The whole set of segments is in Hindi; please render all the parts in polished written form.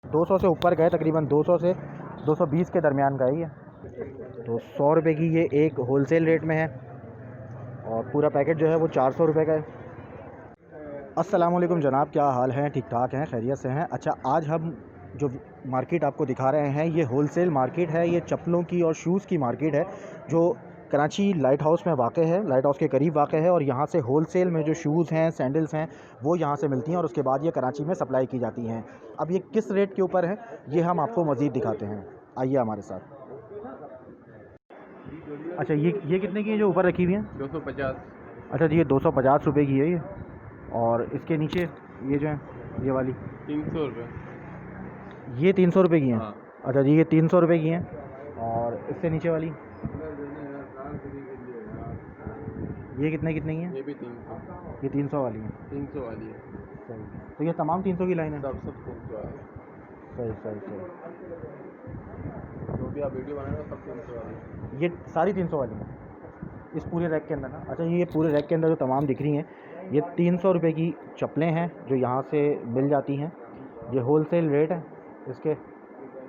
200 से ऊपर गए, तकरीबन 200 से 220 के दरमियान का है ये। तो 100 रुपये की ये एक होलसेल रेट में है और पूरा पैकेट जो है वो 400 रुपये का है। अस्सलाम वालेकुम जनाब, क्या हाल है? ठीक ठाक हैं, खैरियत से हैं? अच्छा, आज हम जो मार्केट आपको दिखा रहे हैं ये होलसेल मार्केट है। ये चप्पलों की और शूज़ की मार्केट है जो कराची लाइट हाउस में वाक़ है, लाइट हाउस के करीब वाक़ है। और यहाँ से होलसेल में जो शूज़ हैं, सैंडल्स हैं, वो यहाँ से मिलती हैं और उसके बाद ये कराची में सप्लाई की जाती हैं। अब ये किस रेट के ऊपर है ये हम आपको मज़ीद दिखाते हैं, आइए हमारे साथ। अच्छा, ये कितने की है जो ऊपर रखी हुई हैं? 250। अच्छा जी, ये 250 रुपये की है ये। और इसके नीचे ये जो है ये वाली 300 रुपये। ये 300 रुपये की हैं? हाँ। अच्छा जी, ये 300 रुपये की हैं। और इससे नीचे वाली ये कितने कितने की हैं? ये भी 300। ये 300 वाली हैं। 300 वाली है। सही, तो ये तमाम 300 की लाइन है? सब 300 है। सही सही सही। जो भी आप वीडियो बनाएंगे सब 300 वाली है। ये सारी 300 वाली हैं इस पूरे रैक के अंदर ना? अच्छा, ये पूरे रैक के अंदर जो तमाम दिख रही हैं ये 300 रुपये की चप्पलें हैं जो यहाँ से मिल जाती हैं। ये होलसेल रेट है इसके।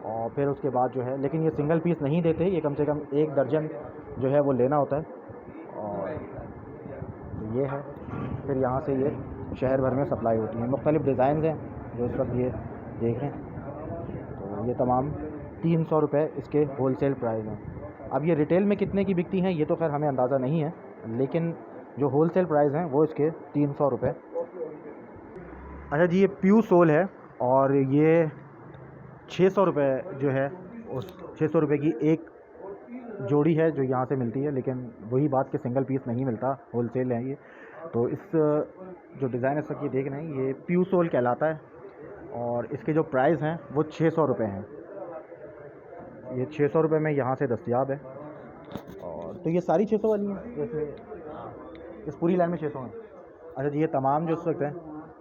और फिर उसके बाद जो है, लेकिन ये सिंगल पीस नहीं देते, ये कम से कम 1 दर्जन जो है वो लेना होता है। और ये है, फिर यहाँ से ये शहर भर में सप्लाई होती है। मुख्तलिफ़ डिज़ाइन हैं जो इस वक्त ये देख रहे हैं। तो ये तमाम 300 रुपये इसके होलसेल प्राइस हैं। अब ये रिटेल में कितने की बिकती हैं ये तो खैर हमें अंदाज़ा नहीं है, लेकिन जो होलसेल प्राइस हैं वो इसके 300 रुपये। अच्छा जी, ये प्यू सोल है और ये 600 रुपये जो है, उस 600 रुपये की एक जोड़ी है जो यहाँ से मिलती है। लेकिन वही बात कि सिंगल पीस नहीं मिलता, होलसेल है ये। तो इस जो डिज़ाइन इस वक्त ये देख रहे हैं ये प्यू सोल कहलाता है और इसके जो प्राइस हैं वो 600 रुपये हैं। ये 600 रुपये में यहाँ से दस्तयाब है। और तो ये सारी 600 वाली हैं जैसे इस पूरी लाइन में 600 हैं? अच्छा जी, ये तमाम जो इस वक्त हैं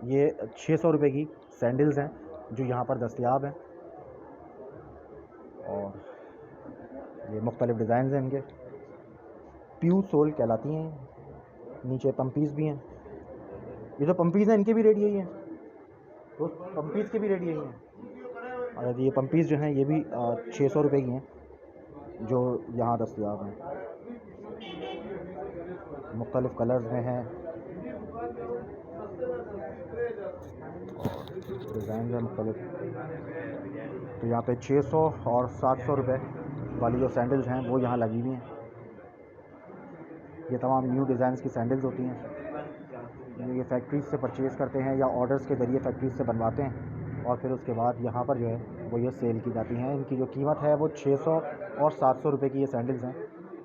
ये 600 रुपये की सैंडल्स हैं जो यहाँ पर दस्तयाब हैं। और ये मुख्तलिफ़ डिज़ाइन हैं इनके, प्यू सोल कहलाती हैं। नीचे पम्पीज़ भी हैं। ये जो पम्पीज़ हैं इनके भी रेट यही हैं? तो पम्पीज़ के भी रेट यही हैं? अच्छा जी, ये पम्पीज़ जो हैं ये भी 600 रुपये की हैं जो यहाँ दस्तयाब हैं। मुख्तलिफ़ कलर्स में हैं और डिज़ाइन है मुख्तलिफ़। तो यहाँ पे 600 और 700 रुपये वाली जो सैंडल्स हैं वो यहाँ लगी हुई हैं। ये तमाम न्यू डिज़ाइंस की सैंडल्स होती हैं। ये फैक्ट्रीज से परचेज़ करते हैं या ऑर्डर्स के ज़रिए फैक्ट्रीज से बनवाते हैं और फिर उसके बाद यहाँ पर जो है वो ये सेल की जाती हैं। इनकी जो कीमत है वो 600 और 700 रुपये की ये सैंडल्स हैं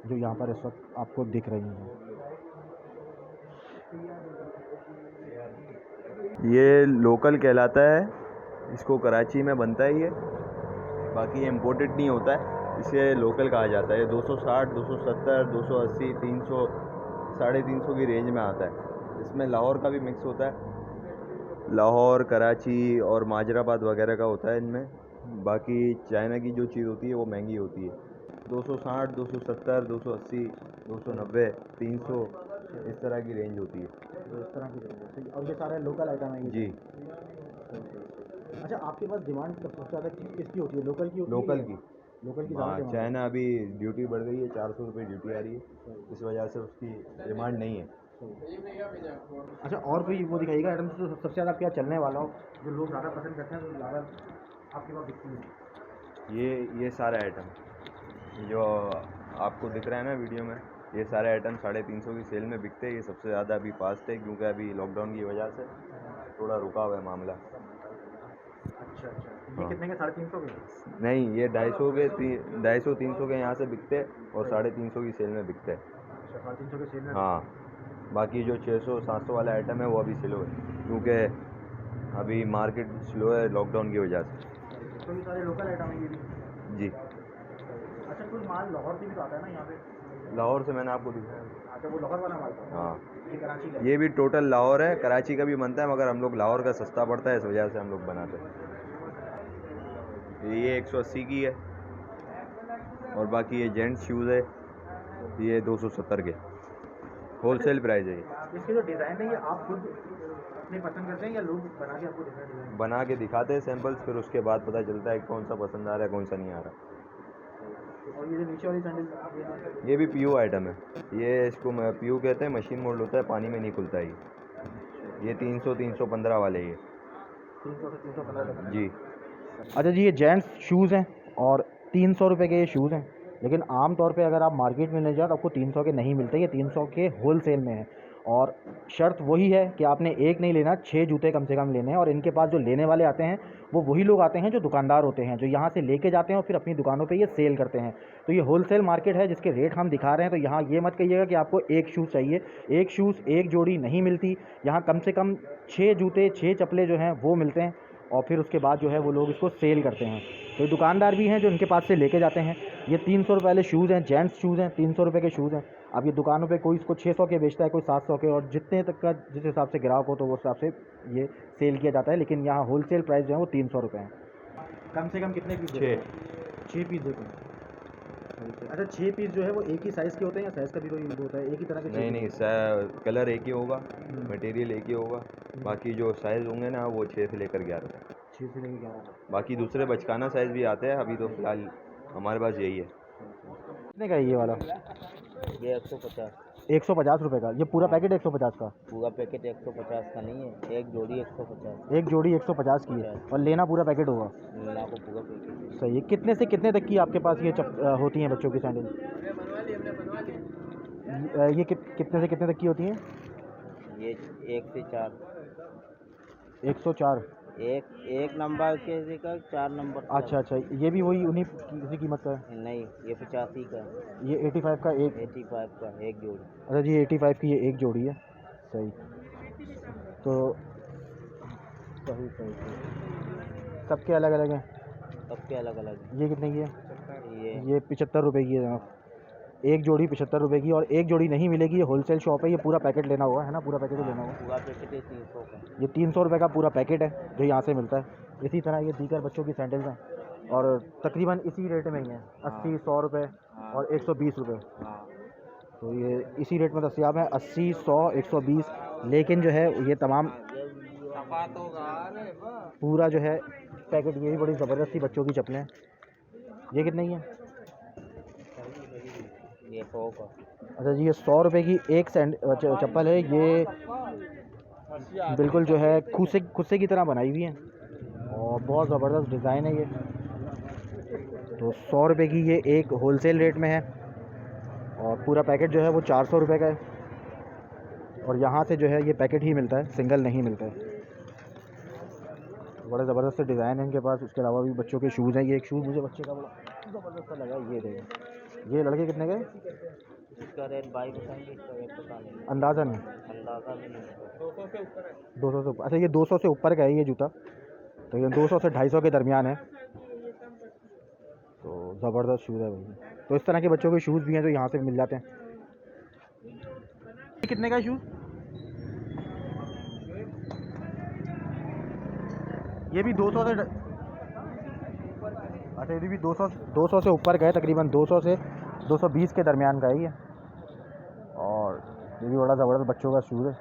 जो यहाँ पर इस वक्त आपको दिख रही हैं। ये लोकल कहलाता है, इसको कराची में बनता है ये, बाकी ये इम्पोर्टेड नहीं होता है, इसे लोकल कहा जाता है। 260, 270, 280, 300, 350 की रेंज में आता है। इसमें लाहौर का भी मिक्स होता है, लाहौर, कराची और माजराबाद वगैरह का होता है इनमें। बाकी चाइना की जो चीज़ होती है वो महंगी होती है। 260, 270, 280, 290, 300 इस तरह की रेंज होती है। तो इस तरह की ज़रूरत है और ये सारे लोकल आइटम है ये? जी, अच्छा, आपके पास डिमांड सबसे ज़्यादा किसकी होती है? लोकल की होती है? लोकल की। लोकल की हाँ, ज़्यादा डिमांड चाइना अभी ड्यूटी बढ़ गई है, 400 रुपये ड्यूटी आ रही है, इस वजह से उसकी डिमांड नहीं है। अच्छा, और कोई वो दिखाइएगा आइटम जो सबसे ज़्यादा क्या चलने वाला हो, जो लोग ज़्यादा पसंद करते हैं, तो ज़्यादा आपके पास दिखती है? ये सारे आइटम जो आपको दिख रहा है ना वीडियो में, ये सारे आइटम 350 की सेल में बिकते हैं। ये सबसे ज़्यादा अभी फास्ट है क्योंकि अभी लॉकडाउन की वजह से थोड़ा रुका हुआ है मामला। अच्छा अच्छा, ये हाँ। कितने के? 350 के? नहीं, ये 250 300 के यहाँ से बिकते हैं और 350 की सेल में बिकते हैं। अच्छा, 350 के सेल में? हाँ, बाकी जो 600 700 वाला आइटम है वो अभी स्लो है क्योंकि अभी मार्केट स्लो है लॉकडाउन की वजह से। तो ये सारे लोकल आइटम है ये भी? जी, अच्छा, कुछ माल लाहौर से भी तो आता है ना यहाँ पे? लाहौर से मैंने आपको दिखाया। अच्छा, वो लाहौर वाला माल था? हाँ, ये कराची का? ये भी टोटल लाहौर है, कराची का भी बनता है मगर हम लोग लाहौर का सस्ता पड़ता है इस वजह से हम लोग बनाते हैं। ये 180 की है और बाकी ये जेंट्स शूज़ है, ये 270 के होलसेल प्राइस है। इसके जो डिज़ाइन है ये आप खुद अपने पसंद करते हैं या लोग बना के आपको दिखा देंगे? बना के दिखाते हैं सैंपल्स, फिर उसके बाद पता चलता है कौन सा पसंद आ रहा है कौन सा नहीं आ रहा। और ये जो नीचे वाली सैंडल ये भी पीयू आइटम है, ये इसको पीयू कहते हैं, मशीन मोल्ड होता है, पानी में नहीं खुलता ये 300-315 वाले ये 300 से 315 तक। जी। अच्छा जी, ये जेंट्स शूज़ हैं और 300 रुपये के ये शूज़ हैं, लेकिन आम तौर पे अगर आप मार्केट में ले जाओ तो आपको 300 के नहीं मिलते, ये 300 के होल सेल में है। और शर्त वही है कि आपने एक नहीं लेना, 6 जूते कम से कम लेने हैं। और इनके पास जो लेने वाले आते हैं वो वही लोग आते हैं जो दुकानदार होते हैं, जो यहाँ से लेके जाते हैं और फिर अपनी दुकानों पे ये सेल करते हैं। तो ये होलसेल मार्केट है जिसके रेट हम दिखा रहे हैं। तो यहाँ ये मत कहिएगा कि आपको एक शूज़ चाहिए, एक शूज़ एक जोड़ी नहीं मिलती। यहाँ कम से कम 6 जूते 6 चप्पलें जो हैं वो मिलते हैं, और फिर उसके बाद जो है वो लोग इसको सेल करते हैं। तो दुकानदार भी हैं जो इनके पास से लेके जाते हैं। ये 300 रुपये वाले शूज़ हैं, जेंट्स शूज़ हैं, 300 रुपये के शूज़ हैं। अब ये दुकानों पे कोई इसको 600 के बेचता है, कोई 700 के, और जितने तक का जिस हिसाब से ग्राहक हो तो वो हिसाब से ये सेल किया जाता है। लेकिन यहाँ होलसेल प्राइस जो है वो 300 रुपये है। कम से कम कितने पीस? 6 पीस देखो। अच्छा, 6 पीस जो है वो एक ही साइज़ के होते हैं या साइज़ का भी कोई होता है? एक ही तरह के? नहीं, कलर एक ही होगा, मटेरियल एक ही होगा, बाकी जो साइज़ होंगे ना वो 6 से लेकर 11 तक। 6 से लेकर 11। बाकी दूसरे बचकाना साइज़ भी आते हैं, अभी तो फ़िलहाल हमारे पास यही है। कितने का है ये वाला? ये 150। 150 रुपये का? ये पूरा पैकेट 150 का? पूरा पैकेट 150 का नहीं है, एक जोड़ी 150। एक जोड़ी 150 की है और लेना पूरा पैकेट होगा? लेना को पूरा पैकेट। सही है। कितने से कितने तक की आपके पास ये होती हैं बच्चों की सैंडल? ये कितने से कितने तक की होती हैं? ये 1 से 4। 104? एक नंबर के का 4 नंबर का। अच्छा, ये भी वही उन्हीं किसी कीमत का है? नहीं, ये 85 का। ये 85 का एक? 85 का एक जोड़ी। अच्छा जी, 85 की ये एक जोड़ी है। सही। तो सही। सबके अलग अलग हैं? सबके अलग अलग। ये कितने की है? ये 75 रुपये की है जनाब। एक जोड़ी 75 रुपये की, और एक जोड़ी नहीं मिलेगी। ये होलसेल शॉप है, ये पूरा पैकेट लेना होगा, है ना? पूरा पैकेट ही लेना होगा। पूरा पैकेट है 300 का। ये 300 रुपये का पूरा पैकेट है जो यहाँ से मिलता है। इसी तरह ये दीगर बच्चों की सैंडल्स हैं और तकरीबन इसी रेट में ही हैं, 80 100 रुपये और 120 रुपये। तो ये इसी रेट में दस्तियाब है, 80 100 120। लेकिन जो है ये तमाम पूरा जो है पैकेट, ये भी बड़ी ज़बरदस्ती बच्चों की चप्पलें हैं। ये कितने की है? ये 100 का। अच्छा जी, ये 100 रुपये की एक चप्पल है। ये बिल्कुल जो है खुस्से की तरह बनाई हुई है और बहुत ज़बरदस्त डिज़ाइन है ये। तो 100 रुपये की ये एक होलसेल रेट में है और पूरा पैकेट जो है वो 400 रुपये का है। और यहाँ से जो है ये पैकेट ही मिलता है, सिंगल नहीं मिलता है। बड़े ज़बरदस्त डिज़ाइन है इनके पास। उसके अलावा भी बच्चों के शूज़ हैं। ये एक शूज़ मुझे बच्चे का बड़ा ज़बरदस्त लगा, ये देखो। ये लड़के कितने के? इसका रेट 22 बताएंगे, इसका रेट पता नहीं। अंदाज़ा नहीं? अंदाज़ा भी नहीं। 200 से ऊपर? अच्छा, ये 200 से ऊपर का है ये जूता। तो ये 200 से 250 के दरमियान है। तो ज़बरदस्त शूज़ है भाई। तो इस तरह के बच्चों के शूज़ भी हैं जो यहाँ से मिल जाते हैं। ये कितने का शूज़? ये भी 200 से अच्छा, ये भी 200 से ऊपर का है, तकरीबन 200 से 220 के दरमियान का है ये। और ये भी बड़ा ज़बरदस्त बच्चों का शूज़ है,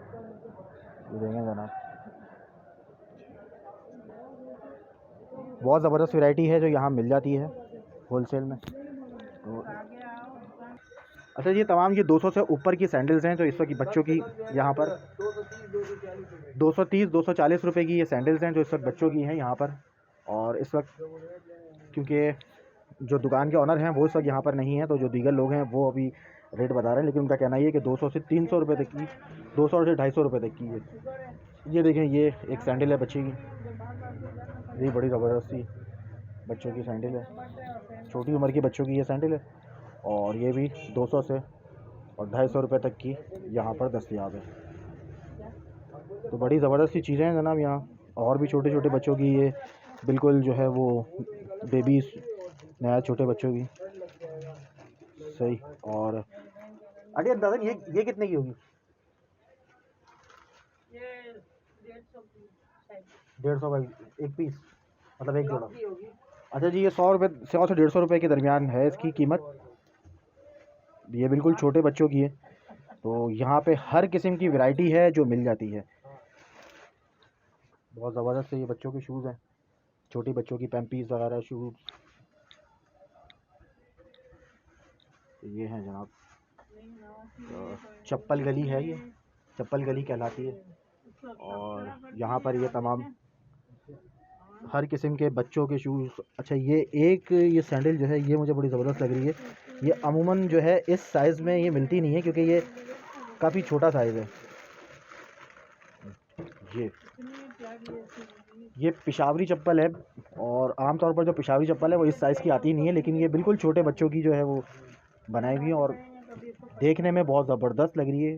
ये देखें जनाब। बहुत ज़बरदस्त वैरायटी है जो यहाँ मिल जाती है होलसेल में। तो अच्छा, ये तमाम ये 200 से ऊपर की सैंडल्स हैं जो इस वक्त बच्चों की यहाँ पर 230 240 रुपये की ये सैंडल्स हैं जो इस वक्त बच्चों की हैं यहाँ पर। और इस वक्त क्योंकि जो दुकान के ऑनर हैं वो इस वक्त यहाँ पर नहीं है, तो जो दीगर लोग हैं वो अभी रेट बता रहे हैं, लेकिन उनका कहना ये है कि 200 से 300 रुपये तक की, 200 से 250 रुपये तक की ये देखें, ये एक सैंडल है बच्चे की। ये बड़ी ज़बरदस्ती बच्चों की सैंडल है, छोटी उम्र के बच्चों की ये सैंडल है। और ये भी 200 से और 250 रुपये तक की यहाँ पर दस्तयाब है। तो बड़ी ज़बरदस्ती चीज़ें हैं जनाब यहाँ। और भी छोटे छोटे बच्चों की ये बिल्कुल जो है वो बेबीज़, नया छोटे बच्चों की। सही। और अरे दादा, ये कितने की होगी? 150 का एक पीस, मतलब एक जोड़ा? अच्छा जी, ये 100 से 150 रुपये के दरमियान है इसकी कीमत। ये बिल्कुल छोटे बच्चों की है। तो यहाँ पे हर किस्म की वैरायटी है जो मिल जाती है। बहुत ज़बरदस्त है, ये बच्चों के शूज़ हैं, छोटी बच्चों की पैम्पीज़ वगैरह शूज़। ये हैं जनाब, चप्पल गली है, ये चप्पल गली कहलाती है। और यहाँ पर ये तमाम हर किस्म के बच्चों के शूज़। अच्छा ये सैंडल जो है ये मुझे बड़ी ज़बरदस्त लग रही है। ये अमूमन जो है इस साइज़ में ये मिलती नहीं है क्योंकि ये काफ़ी छोटा साइज़ है। ये पेशावरी चप्पल है और आमतौर पर जो पेशावरी चप्पल है वो इस साइज़ की आती नहीं है, लेकिन ये बिल्कुल छोटे बच्चों की जो है वो बनाई हुई है और देखने में बहुत ज़बरदस्त लग रही है।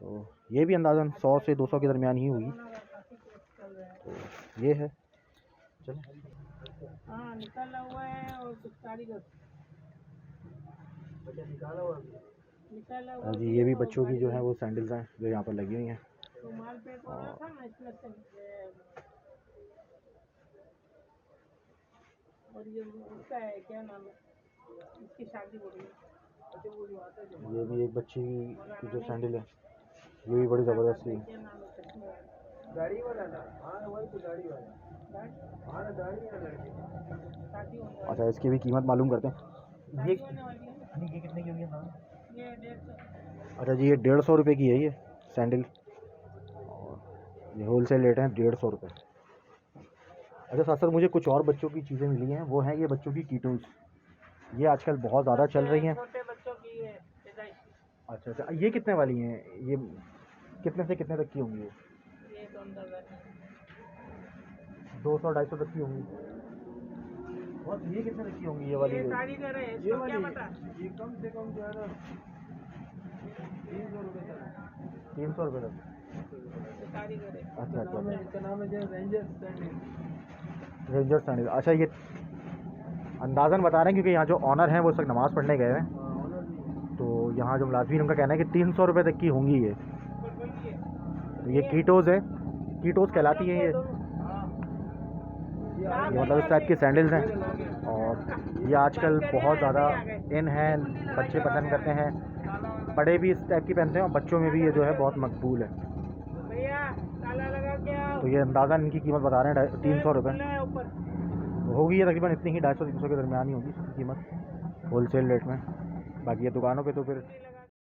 तो ये भी अंदाज़न 100 से 200 के दरमियान ही होगी। तो ये है, चलो हाँ निकाला हुआ है और कुछ कारीगर निकाला हुआ जी। ये भी बच्चों की जो है वो सैंडल्स हैं जो यहाँ पर लगी हुई हैं। तो माल पैक हो रहा था ना इसलिए और ये उसका है क्या नाम है, इसकी शादी हो रही है। ये भी एक बच्ची की जो सैंडल है ये भी बड़ी ज़बरदस्त है। क्या नाम है चश्मे दाढ़ी वाला ना, हाँ वही तो दाढ़ी वाला, हाँ ना दाढ़ी वाला लड़की। शादी होने अच्छा इसकी भी कीमत मालूम करते हैं। ये वाली है। ये कितने की होगी ना? ये 150। अच्छा जी, ये 150 रुपये की है ये सैंडल और ये होलसेल रेट है 150 रुपये। अच्छा साथ साथ मुझे कुछ और बच्चों की चीज़ें मिली हैं, वो हैं ये बच्चों की कीटोन्स। ये आजकल बहुत ज़्यादा चल रही हैं। छोटे बच्चों की है पैदाइश। अच्छा अच्छा, ये कितने वाली हैं? ये कितने से कितने तक की होंगी? ये तो अंदर 200-250 तक की होंगी। और ये कितने तक की होंगी ये वाली? ये कारीगर है, ये इसको क्या वाली पता। ये कम से कम जो है ना 300 रुपये तक। 300 रुपये तक। ये कारीगर है। अच्छा अच्छा, इसका नाम है जो रेंजर सैंडल। Ranger sandal. अच्छा ये अंदाज़न बता रहे हैं क्योंकि यहाँ जो ऑनर हैं वो इस वक्त नमाज़ पढ़ने गए हैं, तो यहाँ जो मुलाजमीन उनका कहना है कि 300 रुपये तक की होंगी ये। तो ये कीटोज़ है, कीटोज़ कहलाती हैं ये मतलब इस टाइप के सैंडल्स हैं और ये आजकल बहुत ज़्यादा इन हैं, बच्चे पसंद करते हैं, बड़े भी इस टाइप की पहनते हैं और बच्चों में भी ये जो है बहुत मकबूल है। भैया ताला लगा के आओ। तो ये अंदाज़न इनकी कीमत बता रहे हैं 300 रुपये। ऊपर तो होगी ये तकरीबन इतनी ही, 250-300 के दरमियान ही होगी कीमत होलसेल रेट में। बाकी ये दुकानों पे तो फिर